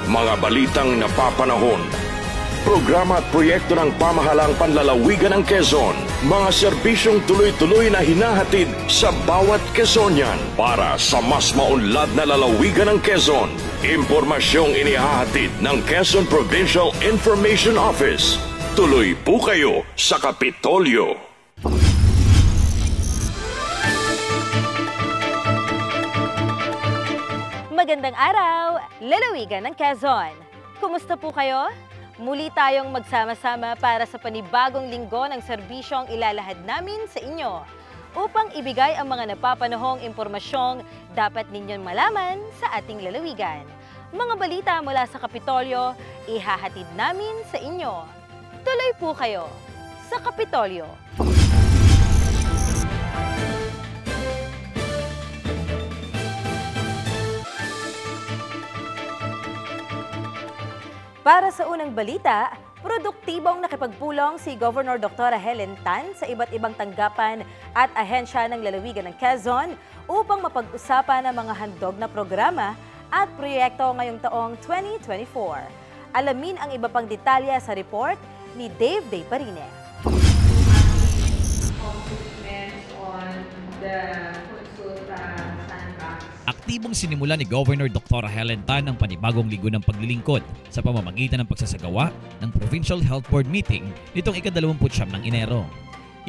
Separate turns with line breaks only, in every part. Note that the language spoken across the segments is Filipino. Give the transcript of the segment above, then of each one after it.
mga balitang napapanahon, programa at proyekto ng pamahalaang panlalawigan ng Quezon, mga serbisyong tuloy-tuloy na hinahatid sa bawat Quezonian para sa mas maunlad na lalawigan ng Quezon. Impormasyong inihahatid ng Quezon Provincial Information Office. Tuloy po kayo sa Kapitolyo.
Magandang araw, lalawigan ng Quezon. Kumusta po kayo? Muli tayong magsama-sama para sa panibagong linggo ng serbisyong ilalahad namin sa inyo upang ibigay ang mga napapanahong impormasyong dapat ninyong malaman sa ating lalawigan. Mga balita mula sa Kapitolyo, ihahatid namin sa inyo. Tuloy po kayo sa Kapitolyo. Para sa unang balita, produktibong nakipagpulong si Governor Dr. Helen Tan sa iba't ibang tanggapan at ahensya ng lalawigan ng Quezon upang mapag-usapan ang mga handog na programa at proyekto ngayong taong 2024. Alamin ang iba pang detalya sa report ni Dave Day Parine.
Aktibong sinimula ni Governor Dr. Helen Tan ang panibagong linggo ng paglilingkod sa pamamagitan ng pagsasagawa ng Provincial Health Board Meeting nitong ika-29 ng Enero.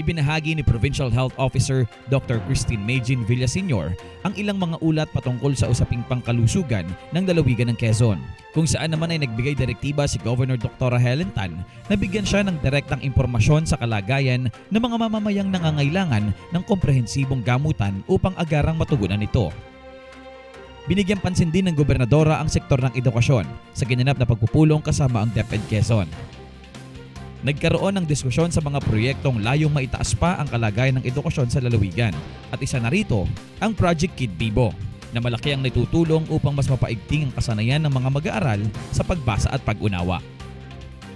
Ibinahagi ni Provincial Health Officer Dr. Christine Majin Villa Sr. ang ilang mga ulat patungkol sa usaping pangkalusugan ng lalawigan ng Quezon, kung saan naman ay nagbigay direktiba si Governor Dr. Helen Tan na bigyan siya ng direktang impormasyon sa kalagayan ng mga mamamayang nangangailangan ng komprehensibong gamutan upang agarang matugunan ito. Binigyang pansin din ng gobernadora ang sektor ng edukasyon sa ginanap na pagpupulong kasama ang DepEd Quezon. Nagkaroon ng diskusyon sa mga proyektong layong maitaas pa ang kalagayan ng edukasyon sa lalawigan at isa na rito ang Project Kid Bibo na malaki ang natutulong upang mas mapaigting ang kasanayan ng mga mag-aaral sa pagbasa at pag-unawa.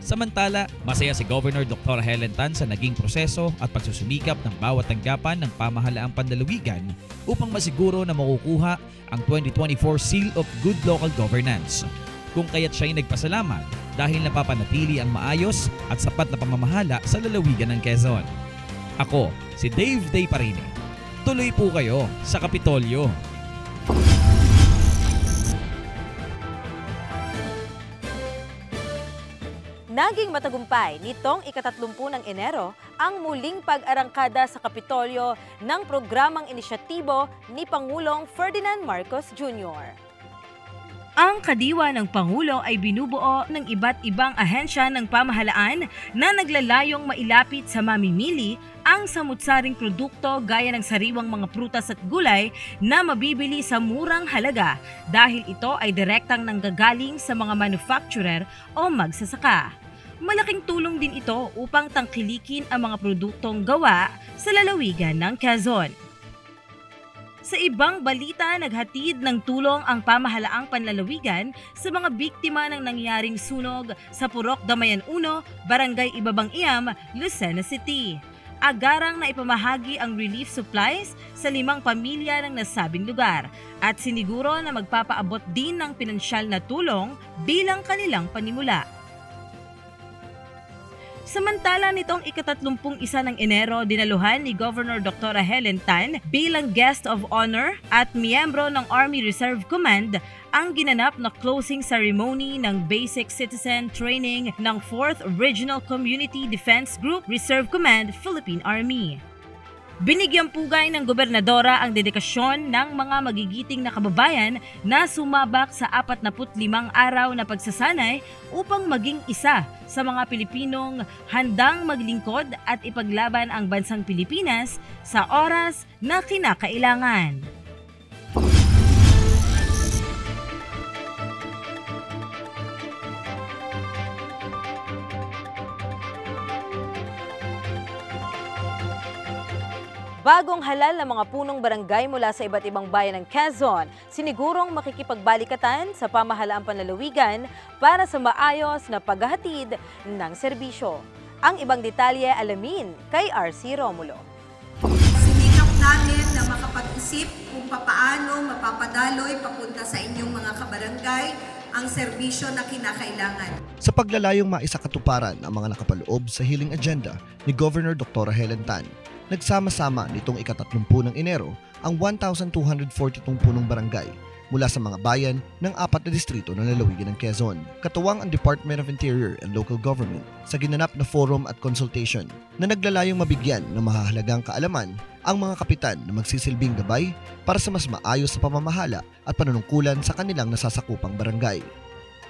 Samantala, masaya si Governor Dr. Helen Tan sa naging proseso at pagsusumikap ng bawat tanggapan ng pamahalaang panlalawigan upang masiguro na makukuha ang 2024 Seal of Good Local Governance. Kung kaya't siya'y nagpasalamat dahil napapanatili ang maayos at sapat na pamamahala sa lalawigan ng Quezon. Ako, si Dave Day Parine. Tuloy po kayo sa Kapitolyo.
Naging matagumpay nitong ika-30 ng Enero ang muling pag-arangkada sa Kapitolyo ng programang inisyatibo ni Pangulong Ferdinand Marcos Jr. Ang kadiwa ng Pangulo ay binubuo ng iba't ibang ahensya ng pamahalaan na naglalayong mailapit sa mamimili ang samut-saring produkto gaya ng sariwang mga prutas at gulay na mabibili sa murang halaga dahil ito ay direktang nanggagaling sa mga manufacturer o magsasaka. Malaking tulong din ito upang tangkilikin ang mga produktong gawa sa lalawigan ng Quezon. Sa ibang balita, naghatid ng tulong ang pamahalaang panlalawigan sa mga biktima ng nangyaring sunog sa Purok Damayan 1, Barangay Ibabang Iam, Lucena City. Agarang na ipamahagi ang relief supplies sa 5 pamilya ng nasabing lugar at siniguro na magpapaabot din ng pinansyal na tulong bilang kanilang panimula. Samantala nitong ika-31 ng Enero, dinaluhan ni Governor Dr. Helen Tan bilang guest of honor at miyembro ng Army Reserve Command ang ginanap na closing ceremony ng Basic Citizen Training ng 4th Regional Community Defense Group Reserve Command, Philippine Army. Binigyang pugay ng gobernadora ang dedikasyon ng mga magigiting na kababayan na sumabak sa 45 araw na pagsasanay upang maging isa sa mga Pilipinong handang maglingkod at ipaglaban ang bansang Pilipinas sa oras na kinakailangan. Bagong halal na mga punong barangay mula sa iba't ibang bayan ng Quezon, sinigurong makikipagbalikatan sa pamahalaang panlalawigan para sa maayos na paghahatid ng serbisyo. Ang ibang detalye alamin kay RC Romulo.
Sinikap namin na makapag-isip kung papaano mapapadaloy papunta sa inyong mga kabarangay ang serbisyo na kinakailangan.
Sa paglalayong maisakatuparan ang mga nakapaloob sa healing agenda ni Governor Dr. Helen Tan, nagsama-sama nitong ika-30 ng Enero ang 1,242 punong barangay mula sa mga bayan ng 4 na distrito ng lalawigan ng Quezon. Katuwang ang Department of Interior and Local Government sa ginanap na forum at consultation na naglalayong mabigyan ng mahahalagang kaalaman ang mga kapitan na magsisilbing gabay para sa mas maayos na pamamahala at panunungkulan sa kanilang nasasakupang barangay.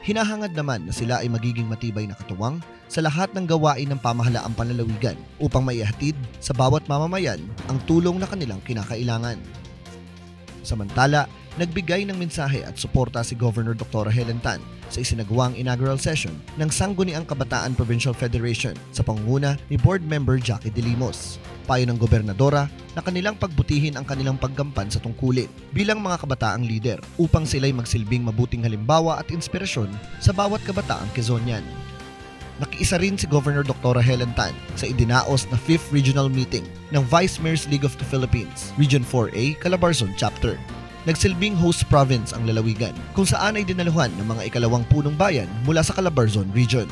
Hinahangad naman na sila ay magiging matibay na katuwang sa lahat ng gawain ng pamahalaang panlalawigan upang maihatid sa bawat mamamayan ang tulong na kanilang kinakailangan. Samantala, nagbigay ng mensahe at suporta si Governor Dr. Helen Tan sa isinagawang inaugural session ng Sangguniang Kabataan Provincial Federation sa pangunguna ni Board Member Jackie De Limos. Payo ng gobernadora na kanilang pagbutihin ang kanilang paggampan sa tungkulin bilang mga kabataang leader upang sila'y magsilbing mabuting halimbawa at inspirasyon sa bawat kabataang Quezonian. Nakiisa rin si Governor Dr. Helen Tan sa idinaos na 5th Regional Meeting ng Vice Mayor's League of the Philippines, Region 4A, Calabarzon Chapter. Nagsilbing host province ang lalawigan kung saan ay dinaluhan ng mga ikalawang punong bayan mula sa Calabarzon Region.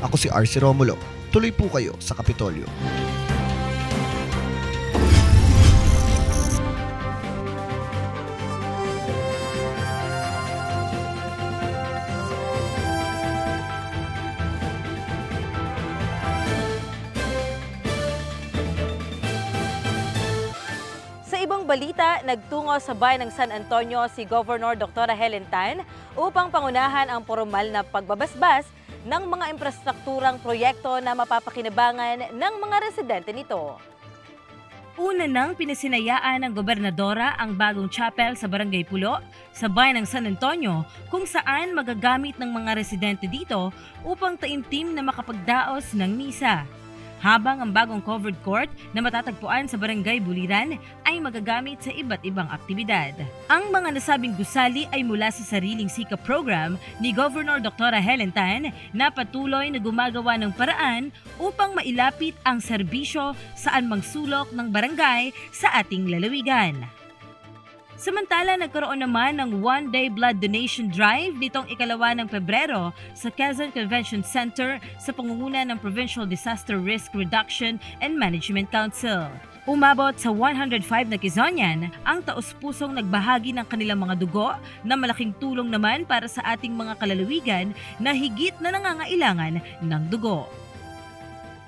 Ako si RC Romulo. Tuloy po kayo sa Kapitolyo.
Balita, nagtungo sa bayan ng San Antonio si Governor Dr. Helen Tan upang pangunahan ang formal na pagbabasbas ng mga infrastrukturang proyekto na mapapakinabangan ng mga residente nito. Una nang pinasinayaan ng gobernadora ang bagong chapel sa Barangay Pulo sa bayan ng San Antonio kung saan magagamit ng mga residente dito upang taimtim na makapagdaos ng misa. Habang ang bagong covered court na matatagpuan sa Barangay Buliran ay magagamit sa iba't ibang aktibidad. Ang mga nasabing gusali ay mula sa sariling SICA program ni Governor Dr. Helen Tan na patuloy na gumagawa ng paraan upang mailapit ang serbisyo saan magsulok ng barangay sa ating lalawigan. Samantala, nagkaroon naman ng one-day blood donation drive nitong ikalawa ng Pebrero sa Quezon Convention Center sa pangunguna ng Provincial Disaster Risk Reduction and Management Council. Umabot sa 105 na Quezonian ang taos-pusong nagbahagi ng kanilang mga dugo na malaking tulong naman para sa ating mga kalalawigan na higit na nangangailangan ng dugo.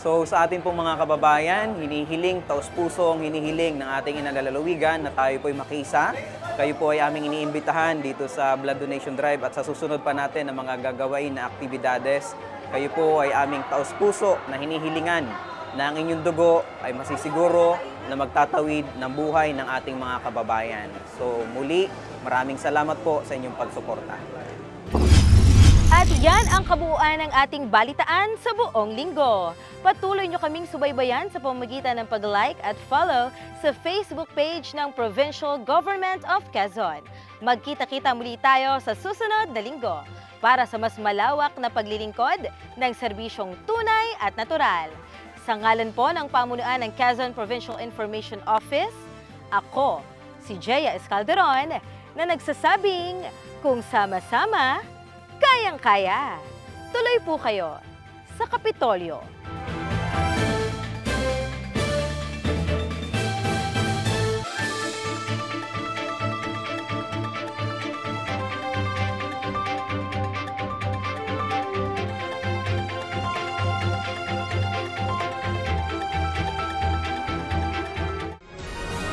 So sa ating pong mga kababayan, hinihiling, taos-pusong hinihiling ng ating inalalawigan na tayo po'y makisa. Kayo po ay aming iniimbitahan dito sa Blood Donation Drive at sa susunod pa natin ng mga gagawain na aktibidades. Kayo po ay aming taos-puso na hinihilingan na ang inyong dugo ay masisiguro na magtatawid ng buhay ng ating mga kababayan. So muli, maraming salamat po sa inyong pagsuporta.
At yan ang kabuuan ng ating balitaan sa buong linggo. Patuloy nyo kaming subaybayan sa pamamagitan ng pag-like at follow sa Facebook page ng Provincial Government of Quezon. Magkita-kita muli tayo sa susunod na linggo para sa mas malawak na paglilingkod ng serbisyong tunay at natural. Sa ngalan po ng pamunuan ng Quezon Provincial Information Office, ako, si Jaya Escalderon, na nagsasabing kung sama-sama, kayang-kaya. Tuloy po kayo sa Kapitolyo.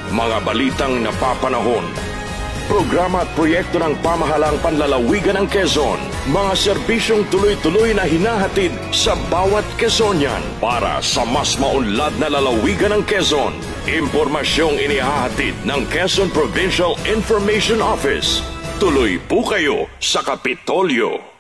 Mga balitang napapanahon, programa at proyekto ng pamahalang panlalawigan ng Quezon, mga serbisyong tuloy-tuloy na hinahatid sa bawat Quezonian para sa mas maunlad na lalawigan ng Quezon. Impormasyong inihahatid ng Quezon Provincial Information Office. Tuloy po kayo sa Kapitolyo.